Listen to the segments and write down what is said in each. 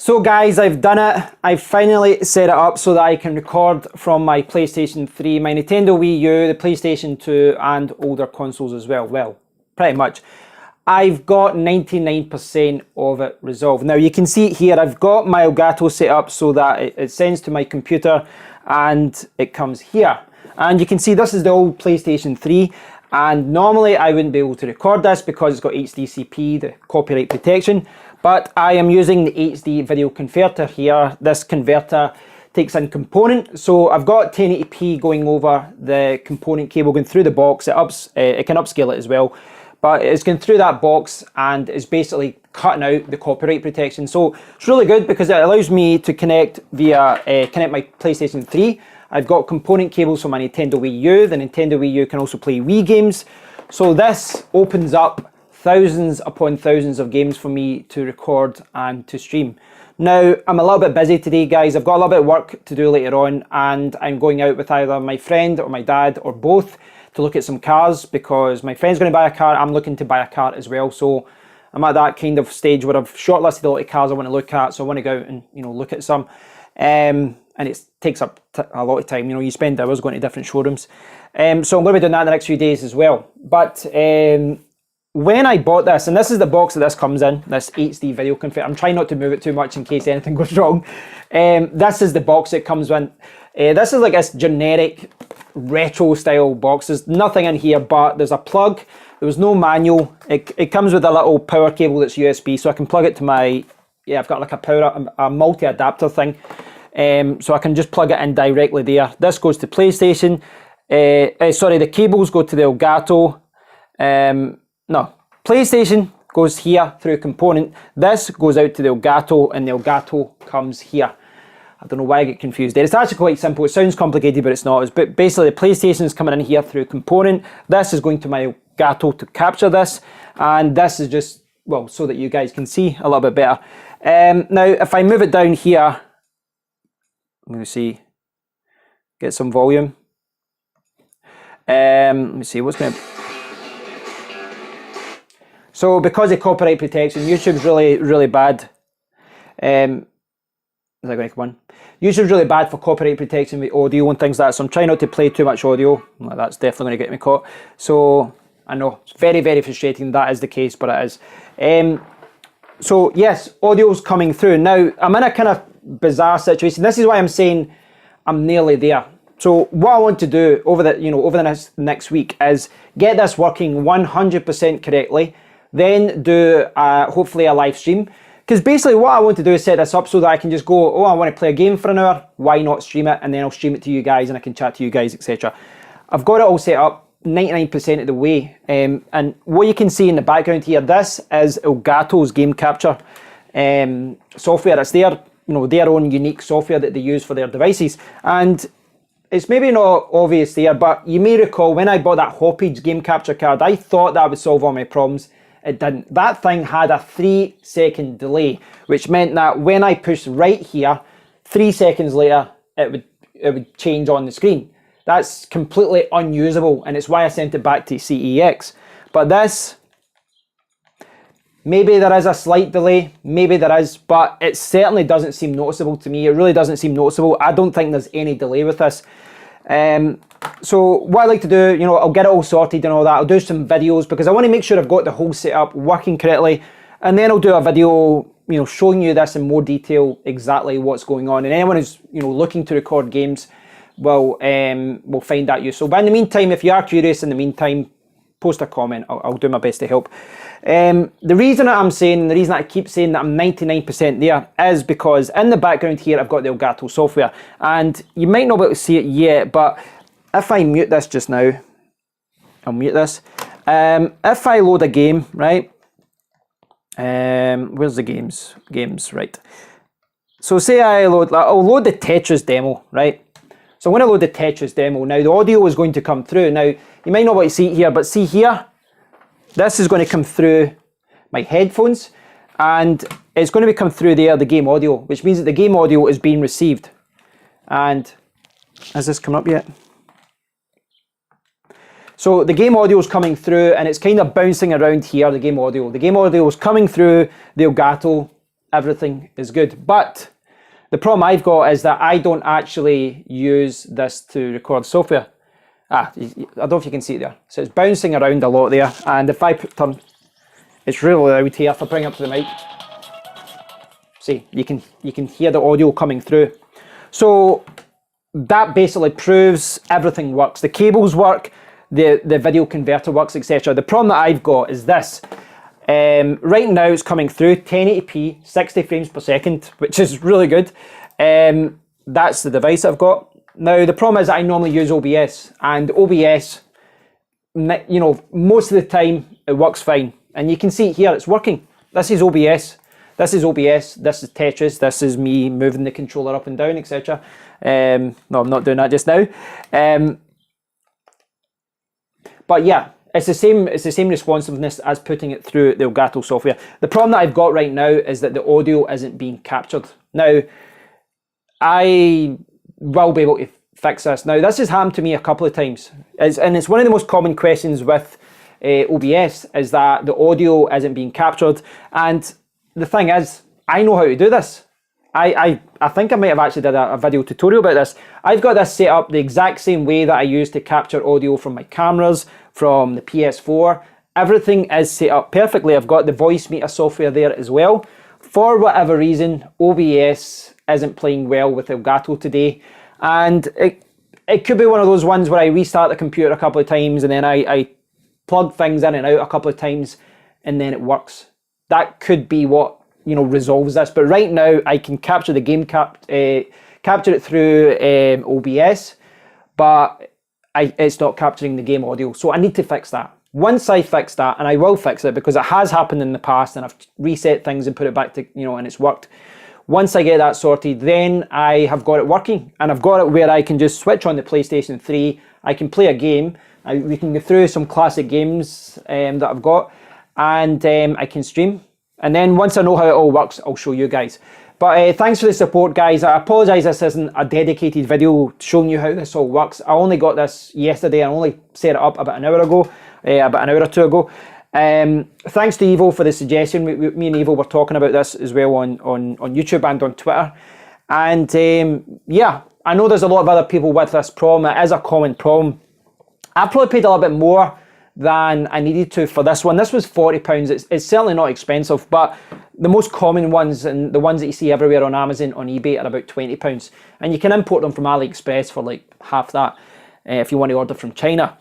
So guys, I've done it. I've finally set it up so that I can record from my PlayStation 3, my Nintendo Wii U, the PlayStation 2 and older consoles as well. Well, pretty much. I've got 99% of it resolved. Now you can see it here, I've got my Elgato set up so that it sends to my computer and it comes here. And you can see this is the old PlayStation 3, and normally I wouldn't be able to record this because it's got HDCP, the copyright protection. But I am using the HD video converter here. This converter takes in component. So I've got 1080p going over the component cable going through the box. It can upscale it as well. But it's going through that box and it's basically cutting out the copyright protection. So it's really good because it allows me to connect via connect my PlayStation 3. I've got component cables for my Nintendo Wii U. The Nintendo Wii U can also play Wii games. So this opens up thousands upon thousands of games for me to record and to stream. Now, I'm a little bit busy today, guys. I've got a little bit of work to do later on, and I'm going out with either my friend or my dad or both to look at some cars because my friend's going to buy a car. I'm looking to buy a car as well. So I'm at that kind of stage where I've shortlisted a lot of cars I want to look at. So I want to go out and look at some. And it takes up a lot of time. You spend hours going to different showrooms. So I'm going to be doing that in the next few days as well. But when I bought this, and this is the box that this comes in, this HD video converter. I'm trying not to move it too much in case anything goes wrong. This is the box it comes in. This is like this generic retro style box. There's nothing in here, but there's a plug. There was no manual. It comes with a little power cable that's USB, so I can plug it to my, I've got like a multi-adapter thing. So I can just plug it in directly there. This goes to PlayStation. Sorry, the cables go to the Elgato. No, PlayStation goes here through a component. This goes out to the Elgato and the Elgato comes here. I don't know why I get confused there. It's actually quite simple. It sounds complicated, but it's not. But basically the PlayStation is coming in here through a component. This is going to my Elgato to capture this. And this is just, well, so that you guys can see a little bit better. Now, if I move it down here, let me see, get some volume. Let me see, what's going to... So because of copyright protection, YouTube's really bad. Is that going to come on? YouTube's really bad for copyright protection with audio and things like that. So I'm trying not to play too much audio. Well, that's definitely going to get me caught. So I know it's very frustrating. That is the case, but it is. So yes, audio's coming through. Now I'm in a kind of bizarre situation. This is why I'm saying I'm nearly there. So what I want to do over the next week is get this working 100% correctly. Then do hopefully a live stream, because basically what I want to do is set this up so that I can just go, oh, I want to play a game for an hour, why not stream it, and then I'll stream it to you guys and I can chat to you guys, etc. I've got it all set up 99% of the way, and what you can see in the background here, this is Elgato's game capture software. It's their own unique software that they use for their devices, and it's maybe not obvious there, but you may recall when I bought that Hoppage game capture card, I thought that would solve all my problems. It didn't. That thing had a 3-second delay, which meant that when I pushed right here, 3 seconds later, it would change on the screen. That's completely unusable, and it's why I sent it back to CEX. But this, maybe there is a slight delay, maybe there is, but it certainly doesn't seem noticeable to me. It really doesn't seem noticeable. I don't think there's any delay with this. So what I like to do, I'll get it all sorted and all that. I'll do some videos because I want to make sure I've got the whole setup working correctly, and then I'll do a video, showing you this in more detail, exactly what's going on. And anyone who's, looking to record games will find that useful. But in the meantime, if you are curious, in the meantime, post a comment. I'll do my best to help. The reason that I'm saying, the reason that I keep saying that I'm 99% there is because in the background here, I've got the Elgato software, and you might not be able to see it yet, but if I mute this just now, I'll mute this. If I load a game, right? Where's the games? Games, right. So say I'll load the Tetris demo, right? So I'm going to load the Tetris demo. Now the audio is going to come through. Now you might not want to see it here, but see here, this is going to come through my headphones, and it's going to come through there, the game audio, which means that the game audio is being received. And has this come up yet? So the game audio is coming through and it's kind of bouncing around here, the game audio. The game audio is coming through the Elgato everything is good. But the problem I've got is that I don't actually use this to record software. I don't know if you can see it there. So it's bouncing around a lot there, and if I turn, it's really loud here. If I bring it up to the mic, see, you can hear the audio coming through. So that basically proves everything works. The cables work, the video converter works, etc. The problem that I've got is this. Right now it's coming through 1080p, 60 frames per second, which is really good. That's the device I've got. Now the problem is I normally use OBS, and OBS, you know, most of the time it works fine. And you can see here it's working. This is OBS. This is OBS. This is Tetris. This is me moving the controller up and down, etc. No, I'm not doing that just now. But yeah, it's the same responsiveness as putting it through the Elgato software. The problem that I've got right now is that the audio isn't being captured. Now, I will be able to fix this. Now, this has happened to me a couple of times, and it's one of the most common questions with OBS is that the audio isn't being captured. And the thing is, I know how to do this. I think I might have actually did a video tutorial about this. I've got this set up the exact same way that I use to capture audio from my cameras, from the PS4. Everything is set up perfectly. I've got the voice meter software there as well. For whatever reason, OBS isn't playing well with Elgato today. And it could be one of those ones where I restart the computer a couple of times and then I plug things in and out a couple of times and then it works. That could be what, you know, resolves this. But right now I can capture the game, capture it through OBS, but it's not capturing the game audio. So I need to fix that. Once I fix that, and I will fix it because it has happened in the past and I've reset things and put it back to, you know, and it's worked. Once I get that sorted, then I have got it working, and I've got it where I can just switch on the PlayStation 3, I can play a game, we can go through some classic games that I've got, and I can stream. And then once I know how it all works, I'll show you guys. But thanks for the support, guys. I apologise this isn't a dedicated video showing you how this all works. I only got this yesterday, I only set it up about an hour ago, about an hour or two ago. Thanks to Evo for the suggestion. Me and Evo were talking about this as well on YouTube and on Twitter. And yeah, I know there's a lot of other people with this problem. It is a common problem. I probably paid a little bit more than I needed to for this one. This was £40. It's certainly not expensive, but the most common ones and the ones that you see everywhere on Amazon, on eBay, are about £20. And you can import them from AliExpress for like half that if you want to order from China.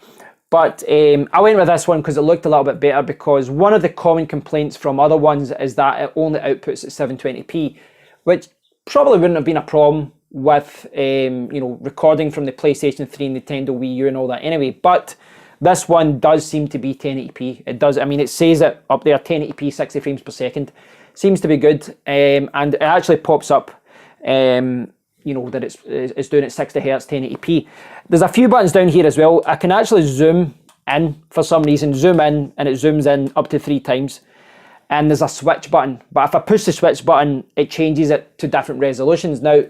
But I went with this one because it looked a little bit better, because one of the common complaints from other ones is that it only outputs at 720p, which probably wouldn't have been a problem with you know, recording from the PlayStation 3 and Nintendo Wii U and all that anyway. But this one does seem to be 1080p. It does. I mean, it says it up there, 1080p, 60 frames per second. Seems to be good, and it actually pops up. You know, that it's doing at 60 Hz 1080p. There's a few buttons down here as well. I can actually zoom in for some reason, zoom in, and it zooms in up to 3 times. And there's a switch button, but if I push the switch button, it changes it to different resolutions. Now,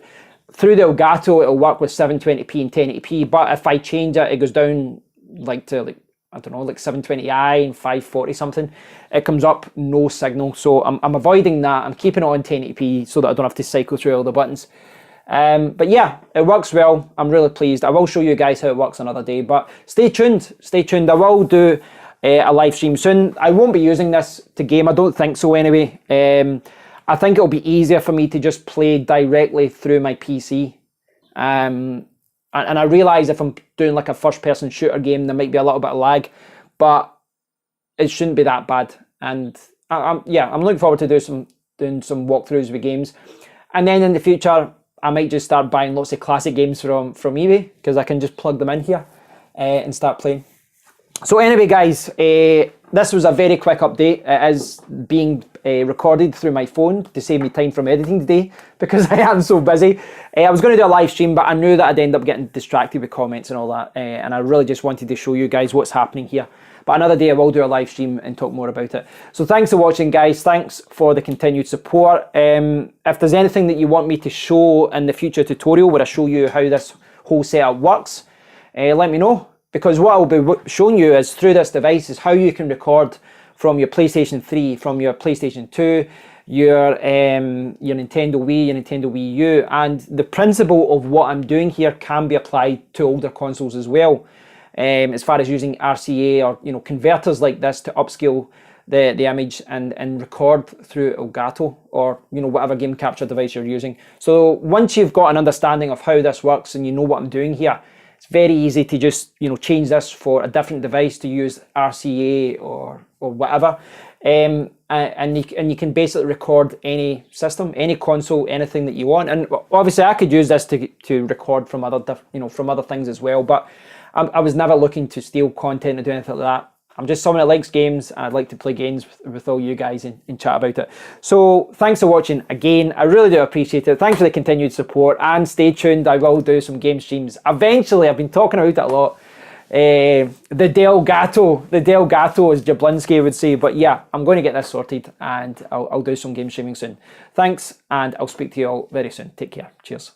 through the Elgato, it'll work with 720p and 1080p, but if I change it, it goes down like to like, I don't know, like 720i and 540 something. It comes up no signal, so I'm avoiding that. I'm keeping it on 1080p so that I don't have to cycle through all the buttons. But yeah, it works well. I'm really pleased. I will show you guys how it works another day, but stay tuned. Stay tuned. I will do a live stream soon. I won't be using this to game. I don't think so anyway. I think it'll be easier for me to just play directly through my PC. And I realise if I'm doing like a first-person shooter game, there might be a little bit of lag, but it shouldn't be that bad. And I'm looking forward to doing some walkthroughs with games. And then in the future, I might just start buying lots of classic games from eBay, because I can just plug them in here and start playing. So anyway, guys, this was a very quick update. It is being recorded through my phone to save me time from editing today, because I am so busy. I was going to do a live stream, but I knew that I'd end up getting distracted with comments and all that, and I really just wanted to show you guys what's happening here. But another day I will do a live stream and talk more about it. So thanks for watching, guys. Thanks for the continued support. If there's anything that you want me to show in the future tutorial where I show you how this whole setup works, let me know. Because what I'll be showing you is through this device is how you can record from your PlayStation 3, from your PlayStation 2, your Nintendo Wii, your Nintendo Wii U, and the principle of what I'm doing here can be applied to older consoles as well. As far as using RCA or converters like this to upscale the image and record through Elgato or whatever game capture device you're using. So once you've got an understanding of how this works and you know what I'm doing here, it's very easy to just change this for a different device to use RCA or whatever, and you can basically record any system, any console, anything that you want. And obviously I could use this to record from other things as well, but I was never looking to steal content or do anything like that. I'm just someone that likes games, and I'd like to play games with all you guys and chat about it. So thanks for watching again. I really do appreciate it. Thanks for the continued support, and stay tuned. I will do some game streams eventually. I've been talking about it a lot. The Del Gato, as Jablinski would say. But yeah, I'm going to get this sorted, and I'll do some game streaming soon. Thanks, and I'll speak to you all very soon. Take care. Cheers.